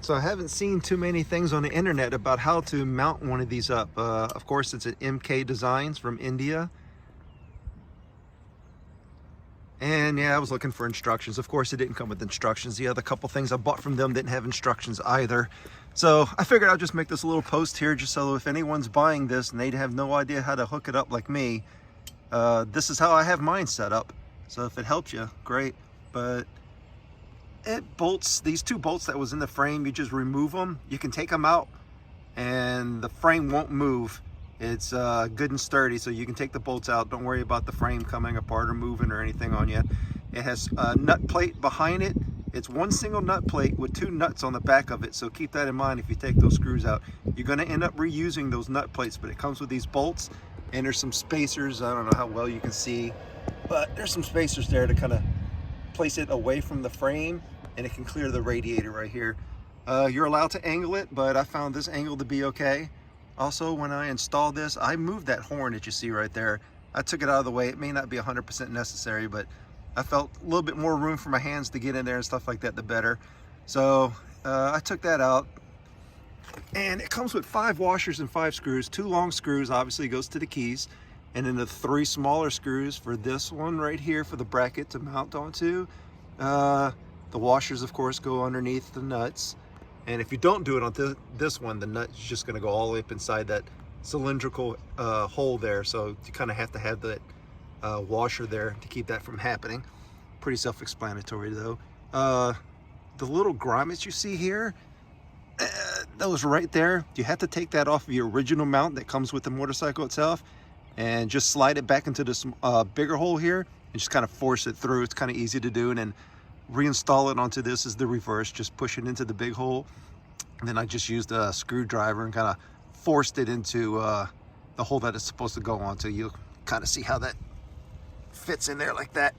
So I haven't seen too many things on the internet about how to mount one of these up. Of course, it's at MK Designs from India. And yeah, I was looking for instructions. Of course, it didn't come with instructions. The other couple things I bought from them didn't have instructions either. So I figured I'll just make this a little post here just so if anyone's buying this and they have no idea how to hook it up like me, this is how I have mine set up. So if it helps you, great. But it bolts, these two bolts that was in the frame, you just remove them. You can take them out and the frame won't move. It's good and sturdy, so you can take the bolts out. Don't worry about the frame coming apart or moving or anything on you. It has a nut plate behind it. It's one single nut plate with two nuts on the back of it, so keep that in mind if you take those screws out. You're going to end up reusing those nut plates, but it comes with these bolts, and there's some spacers. I don't know how well you can see, but there's some spacers there to kind of place it away from the frame, and it can clear the radiator right here. You're allowed to angle it, but I found this angle to be okay. Also, when I installed this, I moved that horn that you see right there. I took it out of the way. It may not be 100% necessary, but I felt a little bit more room for my hands to get in there and stuff like that, the better. So I took that out. And it comes with 5 washers and 5 screws. 2 long screws obviously goes to the keys. And then the 3 smaller screws for this one right here for the bracket to mount onto. The washers, of course, go underneath the nuts. And if you don't do it on this one, the nut is just going to go all the way up inside that cylindrical hole there. So you kind of have to have that washer there to keep that from happening. Pretty self-explanatory though. The little grommets you see here, those right there, you have to take that off of your original mount that comes with the motorcycle itself and just slide it back into this bigger hole here and just kind of force it through. It's kind of easy to do, and then reinstall it onto this is the reverse. Just push it into the big hole, and then I just used a screwdriver and kind of forced it into the hole that it's supposed to go onto. You'll kind of see how that fits in there like that.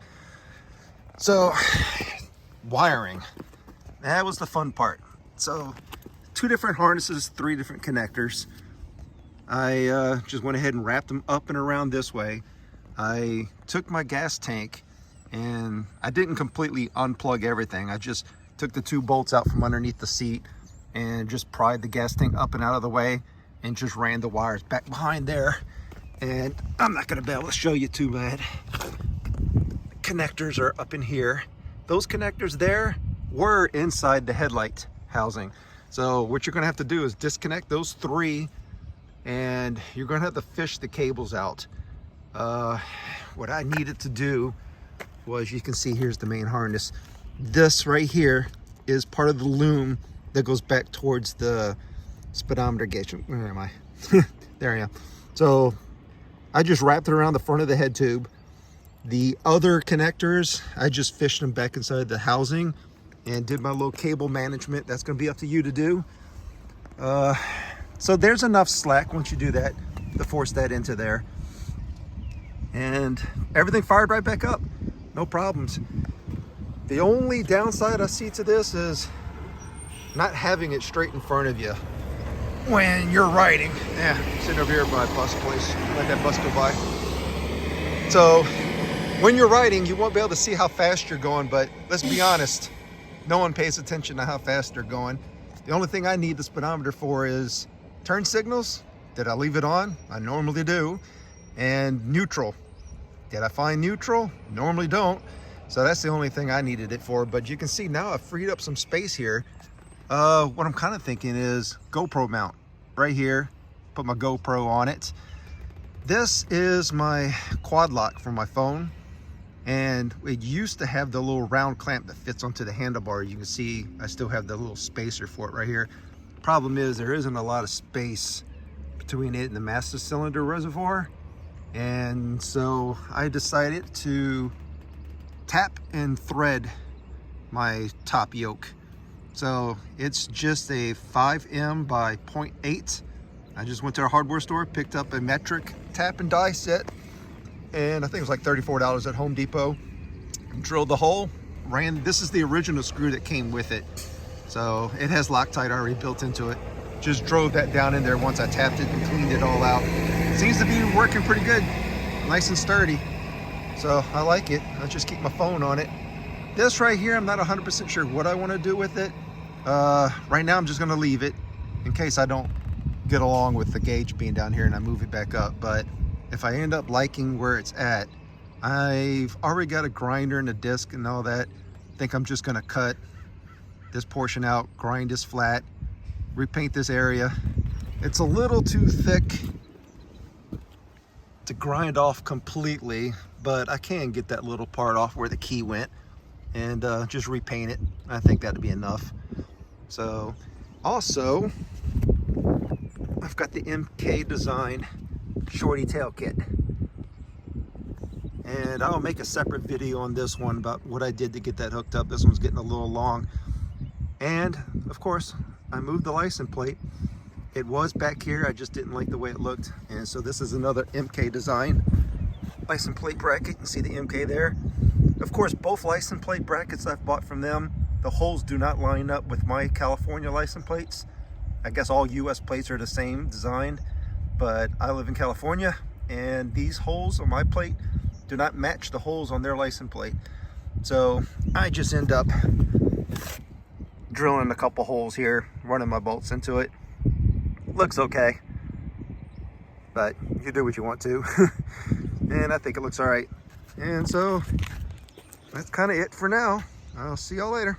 So wiring, that was the fun part. So 2 different harnesses, 3 different connectors. I just went ahead and wrapped them up and around this way. I took my gas tank and I didn't completely unplug everything. I just took the 2 bolts out from underneath the seat and just pried the gas tank up and out of the way and just ran the wires back behind there. And I'm not gonna be able to show you too bad. Connectors are up in here. Those connectors there were inside the headlight housing. So what you're gonna have to do is disconnect those 3 and you're gonna have to fish the cables out. What I needed to do was, you can see here's the main harness. This right here is part of the loom that goes back towards the speedometer gauge. Where am I? There I am. So I just wrapped it around the front of the head tube. The other connectors, I just fished them back inside the housing and did my little cable management. That's going to be up to you to do. So there's enough slack once you do that to force that into there. And everything fired right back up. No problems. The only downside I see to this is not having it straight in front of you when you're riding. Yeah, sitting over here by a bus place. Let that bus go by. So when you're riding, you won't be able to see how fast you're going, but let's be honest, no one pays attention to how fast they're going. The only thing I need the speedometer for is turn signals. Did I leave it on? I normally do. And neutral. Did I find neutral? Normally don't. So that's the only thing I needed it for. But you can see now I've freed up some space here. What I'm kind of thinking is GoPro mount right here. Put my GoPro on it. This is my quad lock for my phone. And it used to have the little round clamp that fits onto the handlebar. You can see I still have the little spacer for it right here. Problem is there isn't a lot of space between it and the master cylinder reservoir. And so I decided to tap and thread my top yoke. So it's just a 5M by 0.8. I just went to a hardware store, picked up a metric tap and die set, and I think it was like $34 at Home Depot. Drilled the hole, ran, this is the original screw that came with it. So it has Loctite already built into it. Just drove that down in there once I tapped it and cleaned it all out. Seems to be working pretty good, nice and sturdy. So I like it. I'll just keep my phone on it. This right here, I'm not 100% sure what I want to do with it. Right now I'm just gonna leave it in case I don't get along with the gauge being down here and I move it back up. But if I end up liking where it's at, I've already got a grinder and a disc and all that. I think I'm just gonna cut this portion out, grind this flat, repaint this area. It's a little too thick to grind off completely, but I can get that little part off where the key went and just repaint it. I think that'd be enough. So also, I've got the MK Design Shorty tail kit, and I'll make a separate video on this one about what I did to get that hooked up. This one's getting a little long. And of course, I moved the license plate. It was back here, I just didn't like the way it looked. And so this is another MK Design license plate bracket. You can see the MK there. Of course, both license plate brackets I've bought from them, the holes do not line up with my California license plates. I guess all US plates are the same design, but I live in California and these holes on my plate do not match the holes on their license plate. So I just end up drilling a couple holes here, running my bolts into it. Looks okay, but you do what you want to. And I think it looks all right. And so that's kind of it for now. I'll see y'all later.